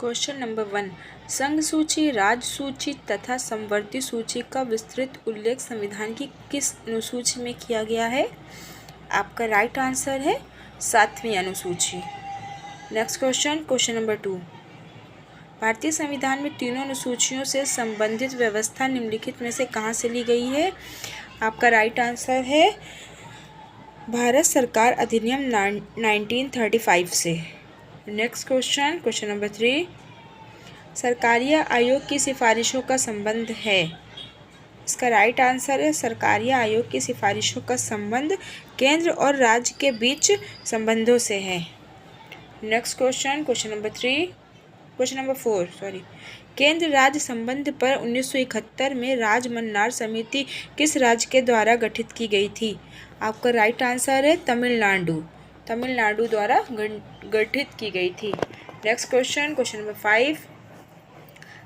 Question number 1। संघ सूची, राज्य सूची तथा समवर्ती सूची का विस्तृत उल्लेख संविधान की किस अनुसूची में किया गया है? आपका राइट आंसर है 7वीं अनुसूची। Next question number 2। भारतीय संविधान में तीनों अनुसूचियों से संबंधित व्यवस्था निम्नलिखित में से कहाँ से ली गई है? आपका राइट आंसर है भारत सरकार अधिनियम 1935 से। Next question number 3। सरकारिया आयोग की सिफारिशों का संबंध है। इसका राइट आंसर है सरकारिया आयोग की सिफारिशों का संबंध केंद्र और राज्य के बीच संबंधों से है। नेक्स्ट क्वेश्चन नंबर 4 केंद्र राज्य संबंध पर 1971 में राज्य मन्नार समिति किस राज्य के द्वारा गठित की गई थी? आपका राइट आंसर है तमिलनाडु द्वारा गठित की गई थी। Next question number 5।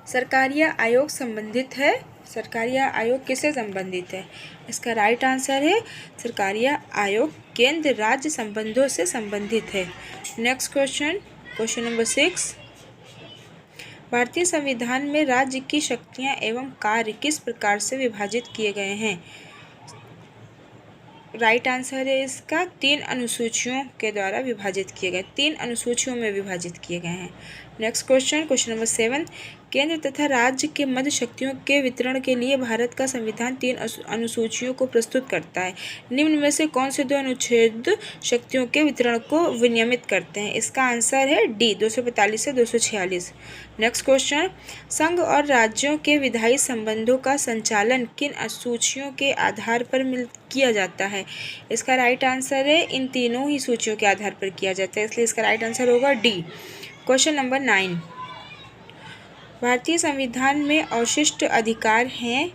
सरकारिया आयोग संबंधित है। सरकारिया आयोग किससे संबंधित है? इसका राइट आंसर है सरकारिया आयोग केंद्र राज्य संबंधों से संबंधित है। Next question number 6। भारतीय संविधान में राज्य की शक्तियां एवं कार्य किस प्रकार से विभाजित किए गए हैं? राइट आंसर है इसका 3 अनुसूचियों के द्वारा विभाजित किए गए, 3 अनुसूचियों में विभाजित किए गए हैं। Next question number 7। केंद्र तथा राज्य के मध्य शक्तियों के वितरण के लिए भारत का संविधान 3 अनुसूचियों को प्रस्तुत करता है। निम्न में से कौन से 2 अनुच्छेद शक्तियों के वितरण को विनियमित करते हैं? इसका आंसर है डी 245 से 246। Next question. संघ और राज्यों के विधायी संबंधों का संचालन किन अनुसूचियों के आधार पर किया जाता है? इसका राइट आंसर है इन तीनों ही सूचियों के आधार पर किया जाता है, इसलिए इसका राइट आंसर होगा डी। Question number 9। भारतीय संविधान में अवशिष्ट अधिकार हैं,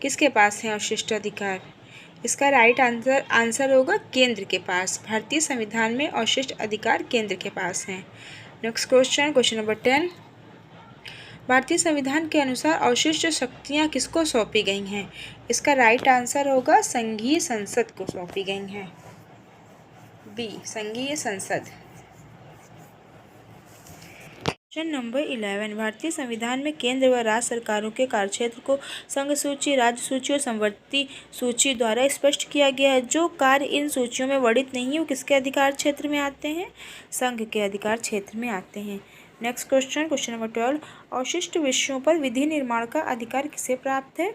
किसके पास है अवशिष्ट अधिकार? इसका राइट आंसर होगा केंद्र के पास। भारतीय संविधान में अवशिष्ट अधिकार केंद्र के पास हैं। Next question number 10। भारतीय संविधान के अनुसार अवशिष्ट शक्तियाँ किसको सौंपी गई हैं? इसका राइट आंसर होगा संघीय संसद को सौंपी गई हैं, बी संघीय संसद। Question number 11। भारतीय संविधान में केंद्र व राज्य सरकारों के कार्यक्षेत्र को संघ सूची, राज्य सूची और समवर्ती सूची द्वारा स्पष्ट किया गया है। जो कार्य इन सूचियों में वर्णित नहीं वो किसके अधिकार क्षेत्र में आते हैं? संघ के अधिकार क्षेत्र में आते हैं। Next question number 12। अवशिष्ट विषयों पर विधि निर्माण का अधिकार किसे प्राप्त है?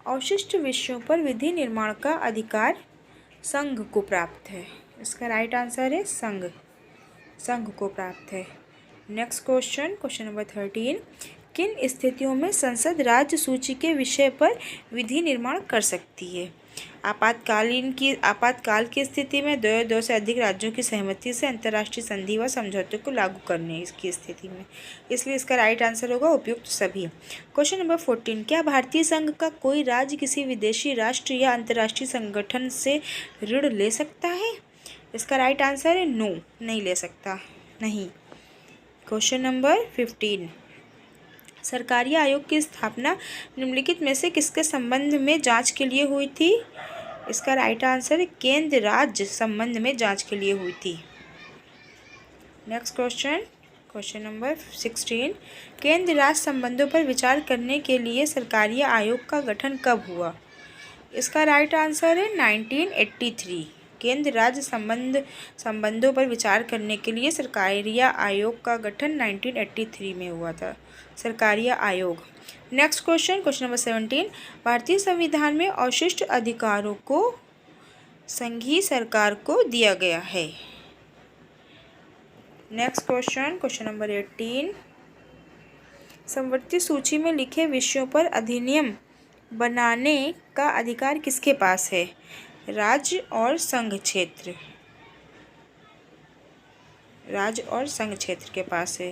अवशिष्ट विषयों पर विधि निर्माण का अधिकार संघ को प्राप्त है। इसका राइट आंसर है संघ को प्राप्त है। Next question number 13। किन स्थितियों में संसद राज्य सूची के विषय पर विधि निर्माण कर सकती है? आपातकाल की स्थिति में 2 से अधिक राज्यों की सहमति से अंतर्राष्ट्रीय संधि व समझौते को लागू करने की स्थिति में, इसलिए इसका राइट आंसर होगा उपयुक्त सभी। Question number 14। क्या भारतीय संघ का कोई राज्य किसी विदेशी राष्ट्र या अंतर्राष्ट्रीय संगठन से ऋण ले सकता है? इसका राइट आंसर है नो, नहीं ले सकता, नहीं। Question number 15। सरकारी आयोग की स्थापना निम्नलिखित में से किसके संबंध में जांच के लिए हुई थी? इसका राइट आंसर है केंद्र राज्य संबंध में जांच के लिए हुई थी। Next question number 16। केंद्र राज्य संबंधों पर विचार करने के लिए सरकारी आयोग का गठन कब हुआ? इसका राइट आंसर है 1983। केंद्र राज्य संबंधों पर विचार करने के लिए सरकारिया आयोग का गठन 1983 में हुआ था, सरकारिया आयोग। Next question number 17। भारतीय संविधान में अवशिष्ट अधिकारों को संघीय सरकार को दिया गया है। Next question number 18। समवर्ती सूची में लिखे विषयों पर अधिनियम बनाने का अधिकार किसके पास है? राज्य और संघ क्षेत्र के पास है।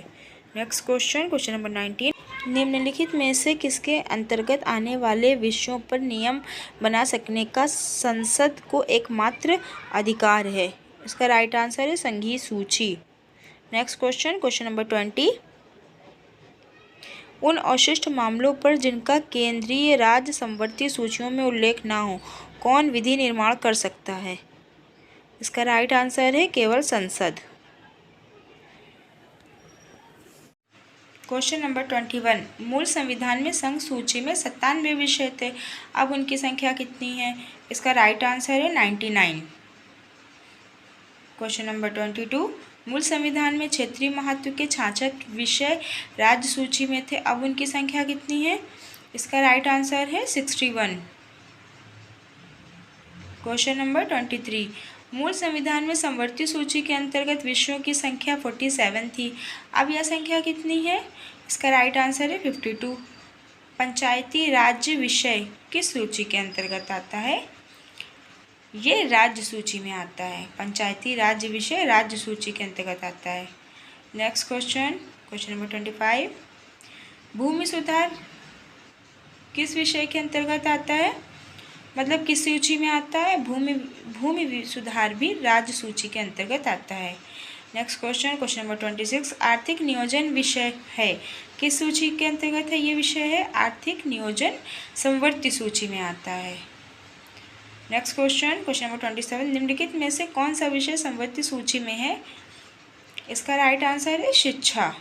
Next question number 19। निम्नलिखित में से किसके अंतर्गत आने वाले विषयों पर नियम बना सकने का संसद को एकमात्र अधिकार है? इसका राइट आंसर है संघीय सूची। Next question number 20। उन अवशिष्ट मामलों पर जिनका केंद्रीय राज्य समवर्ती सूचियों में उल्लेख ना हो कौन विधि निर्माण कर सकता है? इसका राइट आंसर है केवल संसद। क्वेश्चन नंबर 21, मूल संविधान में संघ सूची में 97 विषय थे, अब उनकी संख्या कितनी है? इसका राइट आंसर है 99। क्वेश्चन नंबर 22, मूल संविधान में क्षेत्रीय महत्व के 66 विषय राज्य सूची में थे, अब उनकी संख्या कितनी है? इसका राइट आंसर है 61। क्वेश्चन नंबर 23, मूल संविधान में समवर्ती सूची के अंतर्गत विषयों की संख्या 47 थी, अब यह संख्या कितनी है? इसका राइट आंसर है 52। पंचायती राज्य विषय किस सूची के अंतर्गत आता है? ये राज्य सूची में आता है। पंचायती राज्य विषय राज्य सूची के अंतर्गत आता है। नेक्स्ट क्वेश्चन, क्वेश्चन नंबर 25, भूमि सुधार किस विषय के अंतर्गत आता है? मतलब किस सूची में आता है? भूमि सुधार भी राज्य सूची के अंतर्गत आता है। नेक्स्ट क्वेश्चन, क्वेश्चन नंबर 26, आर्थिक नियोजन विषय है, किस सूची के अंतर्गत है? ये विषय है आर्थिक नियोजन, समवर्ती सूची में आता है। नेक्स्ट क्वेश्चन, क्वेश्चन नंबर 27, निम्नलिखित में से कौन सा विषय समवर्ती सूची में है? इसका राइट आंसर है शिक्षा।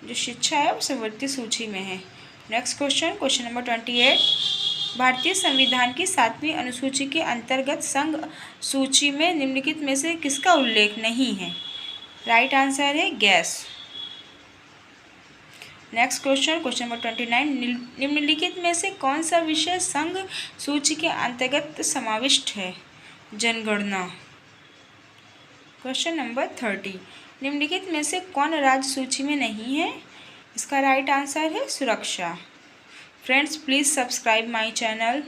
जो शिक्षा है वो समवर्ती सूची में है। नेक्स्ट क्वेश्चन, क्वेश्चन नंबर 28, भारतीय संविधान की 7वीं अनुसूची के अंतर्गत संघ सूची में निम्नलिखित में से किसका उल्लेख नहीं है? राइट आंसर है gas. Next question, question number 29, निम्नलिखित में से कौन सा विषय संघ सूची के अंतर्गत समाविष्ट है? जनगणना। क्वेश्चन नंबर 30, निम्नलिखित में से कौन राज्य सूची में नहीं है? इसका राइट आंसर है सुरक्षा। Friends, please subscribe my channel.